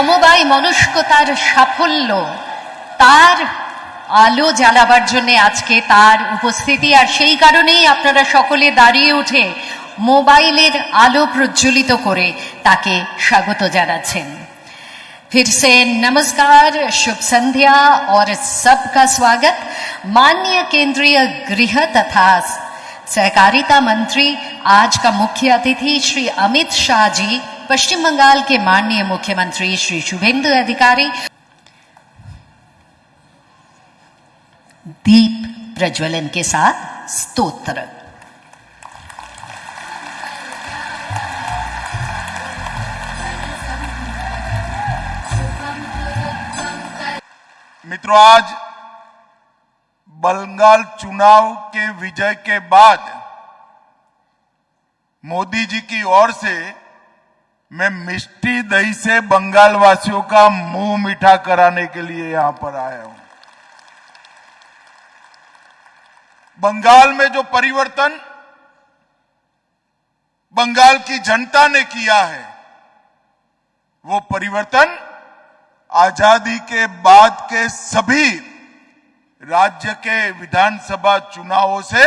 সমবায় মনস্কতার সাফল্য তার আলো জ্বালাবার জন্য আজকে তার উপস্থিতি, আর সেই কারণেই আপনারা সকলে দাঁড়িয়ে উঠে মোবাইলের আলো প্রজ্বলিত করে তাকে স্বাগত জানাচ্ছেন। फिर से नमस्कार, शुभ संध्या और सबका स्वागत। माननीय केंद्रीय गृह तथा सहकारिता मंत्री, आज का मुख्य अतिथि श्री अमित शाह जी, पश्चिम बंगाल के माननीय मुख्यमंत्री श्री शुभेंदु अधिकारी दीप प्रज्वलन के साथ स्तोत्र। मित्रों, आज बंगाल चुनाव के विजय के बाद मोदी जी की ओर से मैं मिष्टी दही से बंगाल वासियों का मुंह मीठा कराने के लिए यहां पर आया हूं। बंगाल में जो परिवर्तन बंगाल की जनता ने किया है, वो परिवर्तन आजादी के बाद के सभी राज्य के विधानसभा चुनावों से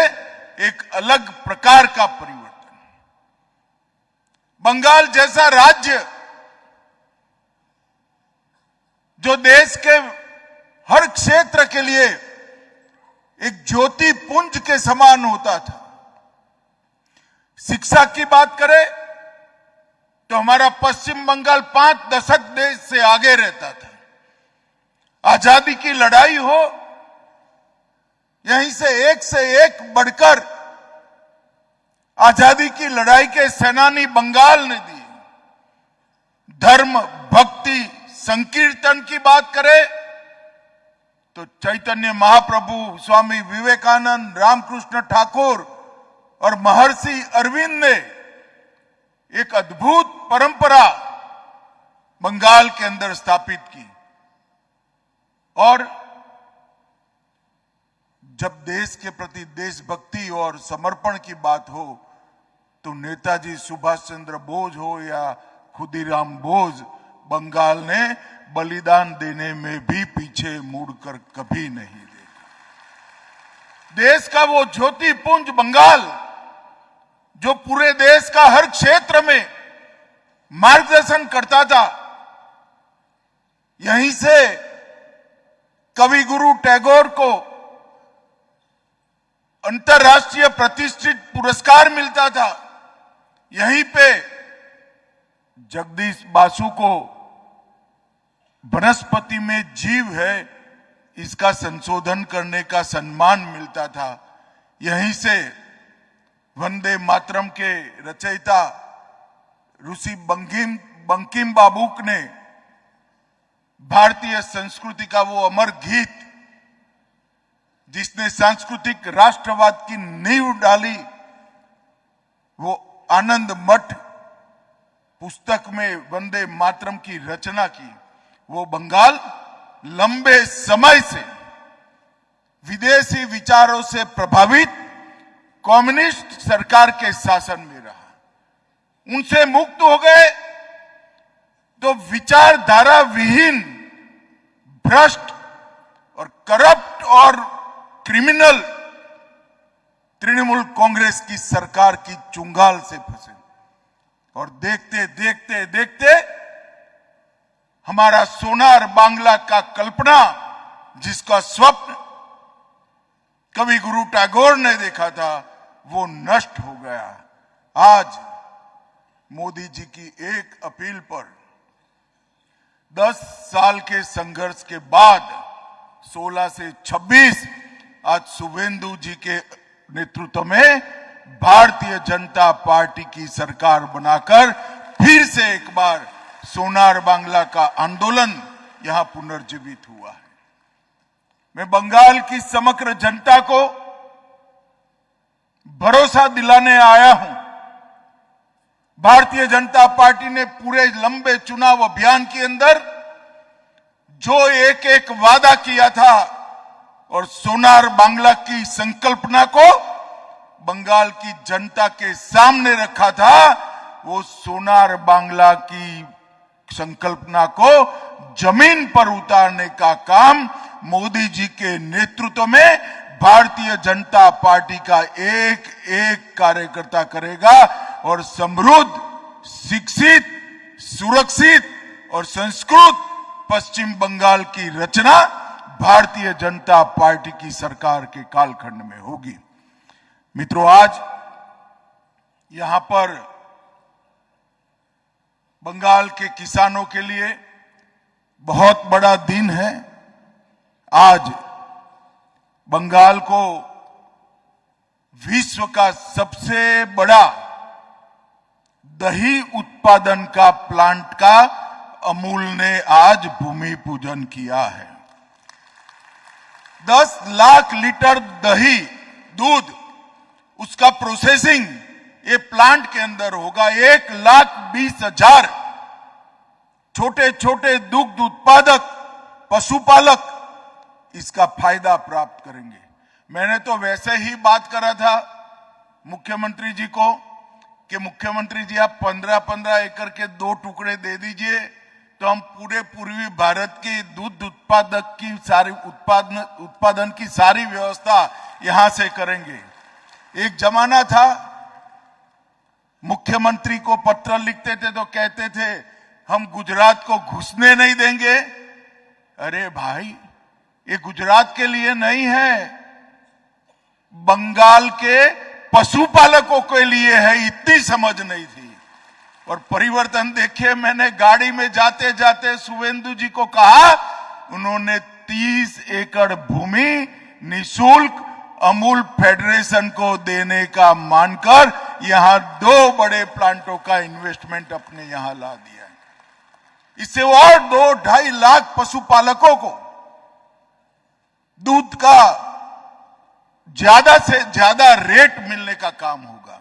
एक अलग प्रकार का परिवर्तन। बंगाल जैसा राज्य जो देश के हर क्षेत्र के लिए एक ज्योति पुंज के समान होता था। शिक्षा की बात करें तो हमारा पश्चिम बंगाल 5 दशक देश से आगे रहता था। आजादी की लड़ाई हो, यहीं से एक बढ़कर आजादी की लड़ाई के सेनानी बंगाल ने दी। धर्म, भक्ति, संकीर्तन की बात करें तो चैतन्य महाप्रभु, स्वामी विवेकानंद, रामकृष्ण ठाकुर और महर्षि अरविंद ने एक अद्भुत परंपरा बंगाल के अंदर स्थापित की। और जब देश के प्रति देशभक्ति और समर्पण की बात हो तो नेताजी सुभाष चंद्र बोस हो या खुदीराम बोस, बंगाल ने बलिदान देने में भी पीछे मुड़कर कभी नहीं देखा। देश का वो ज्योतिपुंज बंगाल जो पूरे देश का हर क्षेत्र में मार्गदर्शन करता था, यहीं से कवि गुरु टैगोर को अंतर्राष्ट्रीय प्रतिष्ठित पुरस्कार मिलता था। यहीं पे जगदीश बासु को वनस्पति में जीव है इसका संशोधन करने का सम्मान मिलता था। यहीं से वंदे मातरम के रचयिता ऋषि बंकिम बाबूक ने भारतीय संस्कृति का वो अमर गीत जिसने सांस्कृतिक राष्ट्रवाद की नींव डाली, वो आनंद मठ पुस्तक में वंदे मातरम की रचना की। वो बंगाल लंबे समय से विदेशी विचारों से प्रभावित कम्युनिस्ट सरकार के शासन में रहा। उनसे मुक्त हो गए तो विचारधारा विहीन, भ्रष्ट और करप्ट और क्रिमिनल तृणमूल कांग्रेस की सरकार की चुंगाल से फंसे। और देखते देखते देखते हमारा सोनार बांग्ला का कल्पना, जिसका स्वप्न कवि गुरु टैगोर ने देखा था, वो नष्ट हो गया। आज मोदी जी की एक अपील पर 10 साल के संघर्ष के बाद 16 से 26 आज शुभेंदु जी के नेतृत्व में भारतीय जनता पार्टी की सरकार बनाकर फिर से एक बार सोनार बांग्ला का आंदोलन यहां पुनर्जीवित हुआ है। मैं बंगाल की समग्र जनता को भरोसा दिलाने आया हूं। भारतीय जनता पार्टी ने पूरे लंबे चुनाव अभियान के अंदर जो एक एक वादा किया था और सोनार बांग्ला की संकल्पना को बंगाल की जनता के सामने रखा था, वो सोनार बांग्ला की संकल्पना को जमीन पर उतारने का काम मोदी जी के नेतृत्व में भारतीय जनता पार्टी का एक एक कार्यकर्ता करेगा और समृद्ध, शिक्षित, सुरक्षित और संस्कृत पश्चिम बंगाल की रचना भारतीय जनता पार्टी की सरकार के कालखंड में होगी। मित्रों, आज यहां पर बंगाल के किसानों के लिए बहुत बड़ा दिन है। आज बंगाल को विश्व का सबसे बड़ा दही उत्पादन का प्लांट का अमूल ने आज भूमि पूजन किया है। 10 लाख लीटर दही दूध उसका प्रोसेसिंग ये प्लांट के अंदर होगा। 1,20,000 छोटे छोटे दुग्ध उत्पादक पशुपालक इसका फायदा प्राप्त करेंगे। मैंने तो वैसे ही बात करा था मुख्यमंत्री जी को कि मुख्यमंत्री जी आप 15-15 एकड़ के 2 टुकड़े दे दीजिए तो हम पूरे पूर्वी भारत की दूध उत्पादक की सारी उत्पादन की सारी व्यवस्था यहां से करेंगे। एक जमाना था मुख्यमंत्री को पत्र लिखते थे तो कहते थे हम गुजरात को घुसने नहीं देंगे। अरे भाई, ये गुजरात के लिए नहीं है, बंगाल के पशुपालकों के लिए है। इतनी समझ नहीं थी। और परिवर्तन देखिए, मैंने गाड़ी में जाते जाते शुभेंदु जी को कहा, उन्होंने 30 एकड़ भूमि निशुल्क अमूल फेडरेशन को देने का मानकर यहां 2 बड़े प्लांटों का इन्वेस्टमेंट अपने यहां ला दिया है। इससे और 2-2.5 लाख पशुपालकों को दूध का ज्यादा से ज्यादा रेट मिलने का काम होगा।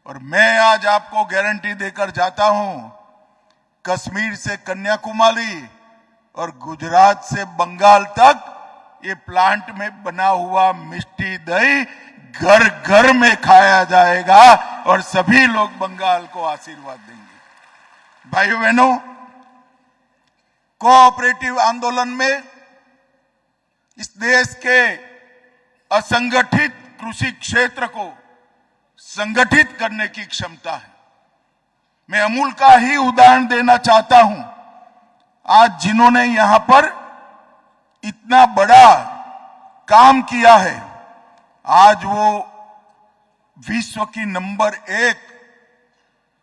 और मैं आज आपको गारंटी देकर जाता हूं, कश्मीर से कन्याकुमारी और गुजरात से बंगाल तक ये प्लांट में बना हुआ मिष्टी दही घर घर में खाया जाएगा और सभी लोग बंगाल को आशीर्वाद देंगे। भाइयों बहनों, कोऑपरेटिव आंदोलन में इस देश के असंगठित कृषि क्षेत्र को संगठित करने की क्षमता है। मैं अमूल का ही उदाहरण देना चाहता हूं। आज जिन्होंने यहां पर इतना बड़ा काम किया है, आज वो विश्व की नंबर 1,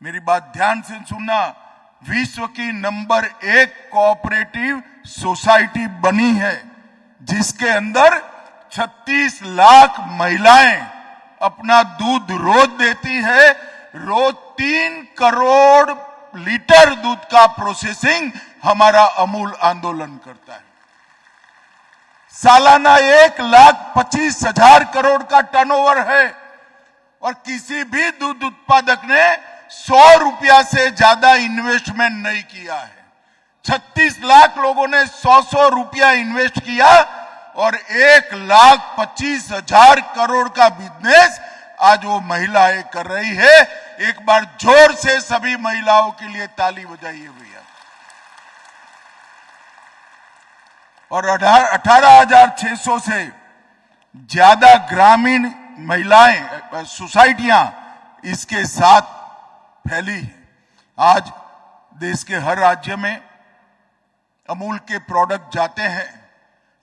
मेरी बात ध्यान से सुनना, विश्व की नंबर 1 कोऑपरेटिव सोसाइटी बनी है, जिसके अंदर 36 लाख महिलाएं अपना दूध रोज देती है। रोज 3 करोड़ लीटर दूध का प्रोसेसिंग हमारा अमूल आंदोलन करता है। सालाना 1,25,000 करोड़ का टर्नओवर है और किसी भी दूध उत्पादक ने 100 रुपया से ज्यादा इन्वेस्टमेंट नहीं किया है। 36 लाख लोगों ने 100 रुपया इन्वेस्ट किया और 1,25,000 करोड़ का बिजनेस आज वो महिलाएं कर रही है। एक बार जोर से सभी महिलाओं के लिए ताली बजाइए भैया। और 18,600 से ज्यादा ग्रामीण महिलाएं सोसाइटियां इसके साथ फैली है। आज देश के हर राज्य में अमूल के प्रोडक्ट जाते हैं।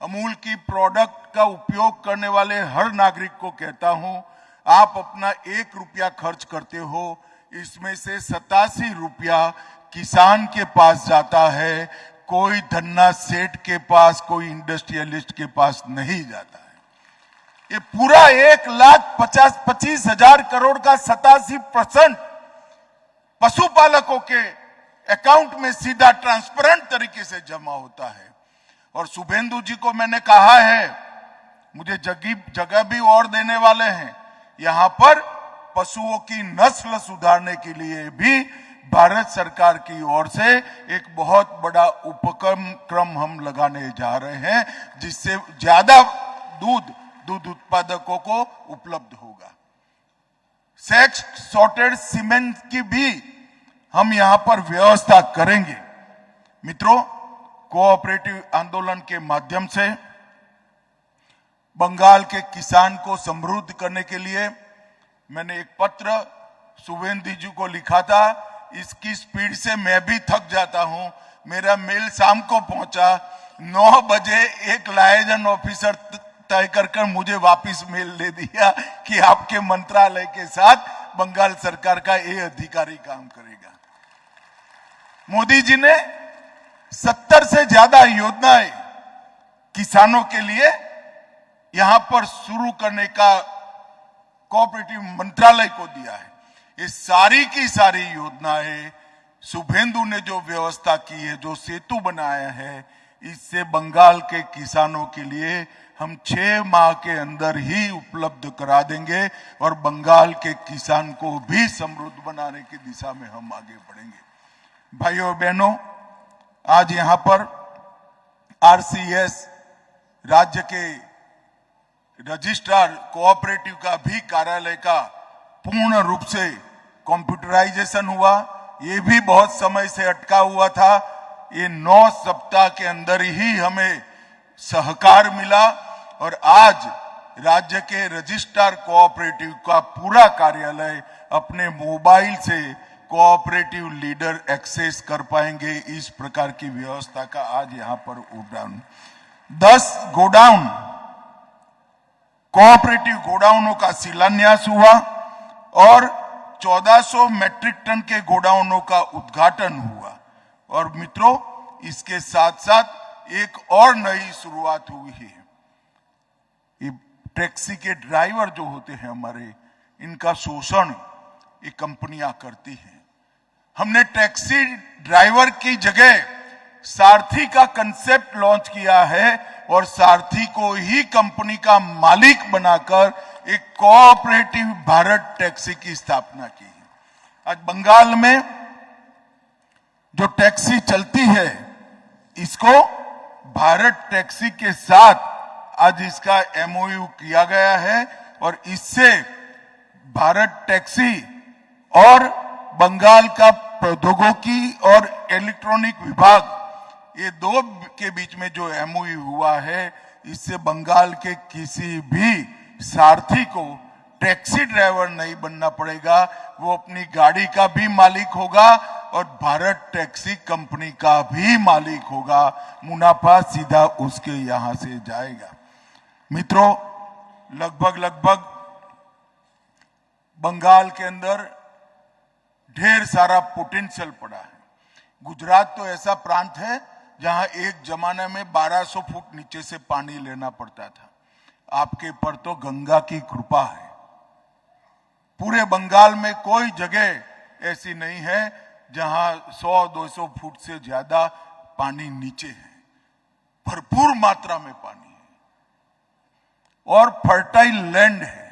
अमूल की प्रोडक्ट का उपयोग करने वाले हर नागरिक को कहता हूं, आप अपना 1 रुपया खर्च करते हो, इसमें से 87 रुपया किसान के पास जाता है, कोई धन्ना सेठ के पास, कोई इंडस्ट्रियलिस्ट के पास नहीं जाता है। ये पूरा 1,25,000 करोड़ का 87% पशुपालकों के अकाउंट में सीधा ट्रांसपेरेंट तरीके से जमा होता है। और शुभेंदु जी को मैंने कहा है, मुझे जगह भी और देने वाले हैं। यहां पर पशुओं की नस्ल सुधारने के लिए भी भारत सरकार की ओर से एक बहुत बड़ा उपक्रम हम लगाने जा रहे हैं, जिससे ज्यादा दूध उत्पादकों को उपलब्ध होगा। सेक्स सॉर्टेड सीमेंट की भी हम यहां पर व्यवस्था करेंगे। मित्रों, कोऑपरेटिव आंदोलन के माध्यम से बंगाल के किसान को समृद्ध करने के लिए मैंने एक पत्र शुभेंदु जी को लिखा था। इसकी स्पीड से मैं भी थक जाता हूं। मेरा मेल शाम को पहुंचा। 9 बजे एक लायजन ऑफिसर तय कर मुझे वापस मेल दे दिया कि आपके मंत्रालय के साथ बंगाल सरकार का ये अधिकारी काम करेगा। मोदी जी ने 70 से ज्यादा योजनाएं किसानों के लिए यहां पर शुरू करने का कोऑपरेटिव मंत्रालय को दिया है। ये सारी की सारी योजनाएं शुभेंदु ने जो व्यवस्था की है, जो सेतु बनाया है, इससे बंगाल के किसानों के लिए हम 6 माह के अंदर ही उपलब्ध करा देंगे और बंगाल के किसान को भी समृद्ध बनाने की दिशा में हम आगे बढ़ेंगे। भाइयों और बहनों, आज यहां पर आरसीएस राज्य के रजिस्ट्रार कोऑपरेटिव का भी कार्यालय का पूर्ण रूप से कंप्यूटराइजेशन हुआ। ये भी बहुत समय से अटका हुआ था। ये 9 सप्ताह के अंदर ही हमें सहकार मिला और आज राज्य के रजिस्ट्रार कोऑपरेटिव का पूरा कार्यालय अपने मोबाइल से कोऑपरेटिव लीडर एक्सेस कर पाएंगे। इस प्रकार की व्यवस्था का आज यहां पर उद्घाटन। 10 गोडाउन कोऑपरेटिव गोडाउनों का शिलान्यास हुआ और 1400 मैट्रिक टन के गोडाउनों का उद्घाटन हुआ। और मित्रों, इसके साथ साथ एक और नई शुरुआत हुई है। ये टैक्सी के ड्राइवर जो होते हैं हमारे, इनका शोषण ये कंपनियां करती हैं। हमने टैक्सी ड्राइवर की जगह सारथी का कंसेप्ट लॉन्च किया है और सारथी को ही कंपनी का मालिक बनाकर एक कोऑपरेटिव भारत टैक्सी की स्थापना की है। आज बंगाल में जो टैक्सी चलती है, इसको भारत टैक्सी के साथ आज इसका एमओयू किया गया है और इससे भारत टैक्सी और बंगाल का प्रौद्योगिकी और इलेक्ट्रॉनिक विभाग, ये दो के बीच में जो एमओयू हुआ है, इससे बंगाल के किसी भी सारथी को टैक्सी ड्राइवर नहीं बनना पड़ेगा। वो अपनी गाड़ी का भी मालिक होगा और भारत टैक्सी कंपनी का भी मालिक होगा। मुनाफा सीधा उसके यहां से जाएगा। मित्रों, लगभग बंगाल के अंदर ढेर सारा पोटेंशियल पड़ा है। गुजरात तो ऐसा प्रांत है जहां एक जमाने में 1200 फुट नीचे से पानी लेना पड़ता था। आपके पर तो गंगा की कृपा है। पूरे बंगाल में कोई जगह ऐसी नहीं है जहां 100-200 फुट से ज्यादा पानी नीचे है। भरपूर मात्रा में पानी है और फर्टाइल लैंड है।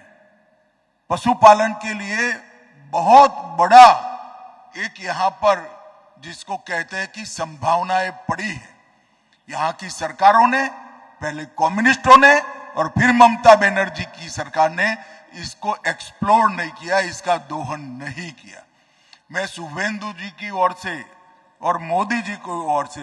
पशुपालन के लिए बहुत बड़ा एक यहां पर जिसको कहते हैं कि संभावनाएं पड़ी है। यहां की सरकारों ने, पहले कम्युनिस्टों ने और फिर ममता बनर्जी की सरकार ने इसको एक्सप्लोर नहीं किया, इसका दोहन नहीं किया। मैं शुभेंदु जी की ओर से और मोदी जी की ओर से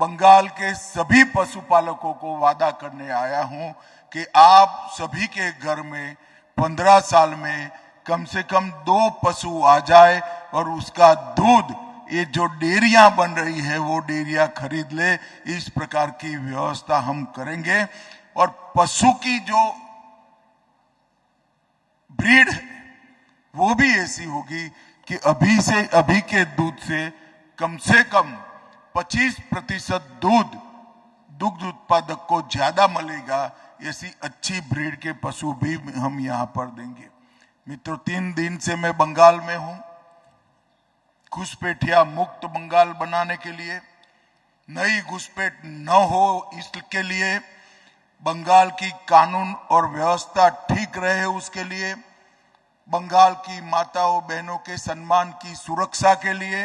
बंगाल के सभी पशुपालकों को वादा करने आया हूं कि आप सभी के घर में 15 साल में कम से कम 2 पशु आ जाए और उसका दूध, ये जो डेयरियां बन रही है वो डेयरियां खरीद ले। इस प्रकार की व्यवस्था हम करेंगे और पशु की जो ब्रीड है वो भी ऐसी होगी कि अभी के दूध से कम 25% दुग्ध उत्पादक को ज्यादा मिलेगा। ऐसी अच्छी ब्रीड के पशु भी हम यहां पर देंगे। मित्रों, 3 दिन से मैं बंगाल में हूं। घुसपैठिया मुक्त बंगाल बनाने के लिए, नई घुसपैठ न हो इसके लिए, बंगाल की कानून और व्यवस्था ठीक रहे उसके लिए, बंगाल की माताओं बहनों के सम्मान की सुरक्षा के लिए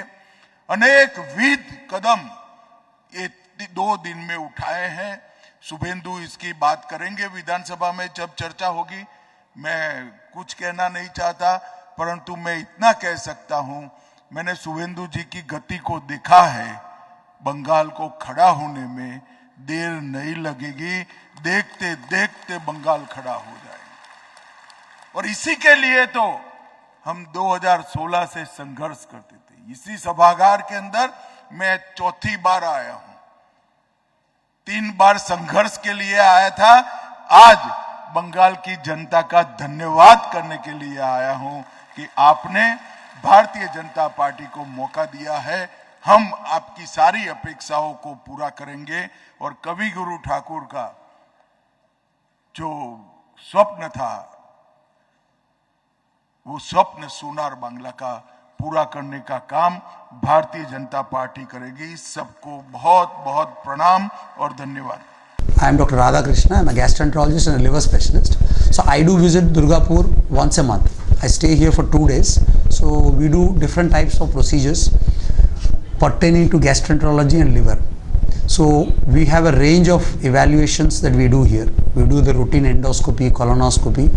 अनेक विध कदम ये 2 दिन में उठाए हैं। शुभेंदु इसकी बात करेंगे विधानसभा में जब चर्चा होगी। मैं कुछ कहना नहीं चाहता, परंतु मैं इतना कह सकता हूं, मैंने शुभेंदु जी की गति को देखा है बंगाल को खड़ा होने में देर नहीं लगेगी। देखते देखते बंगाल खड़ा हो जाएगा। और इसी के लिए तो हम 2016 से संघर्ष करते थे। इसी सभागार के अंदर मैं चौथी बार आया हूं। 3 बार संघर्ष के लिए आया था। आज बंगाल की जनता का धन्यवाद करने के लिए आया हूं कि आपने भारतीय जनता पार्टी को मौका दिया है। हम आपकी सारी अपेक्षाओं को पूरा करेंगे और कवि गुरु ठाकुर का जो स्वप्न था, वो स्वप्न सोनार बांग्ला का पूरा करने का काम भारतीय जनता पार्टी करेगी। सबको बहुत बहुत प्रणाम और धन्यवाद। I am Dr. Radhakrishna. I am a gastroenterologist and a liver specialist. So I do visit Durgapur once a month. I stay here for 2 days. So we do different types of procedures pertaining to gastroenterology and liver. So we have a range of evaluations that we do here. We do the routine endoscopy, colonoscopy.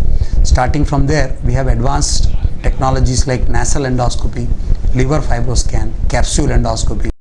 Starting from there, we have advanced technologies like nasal endoscopy, liver fibroscan, capsule endoscopy.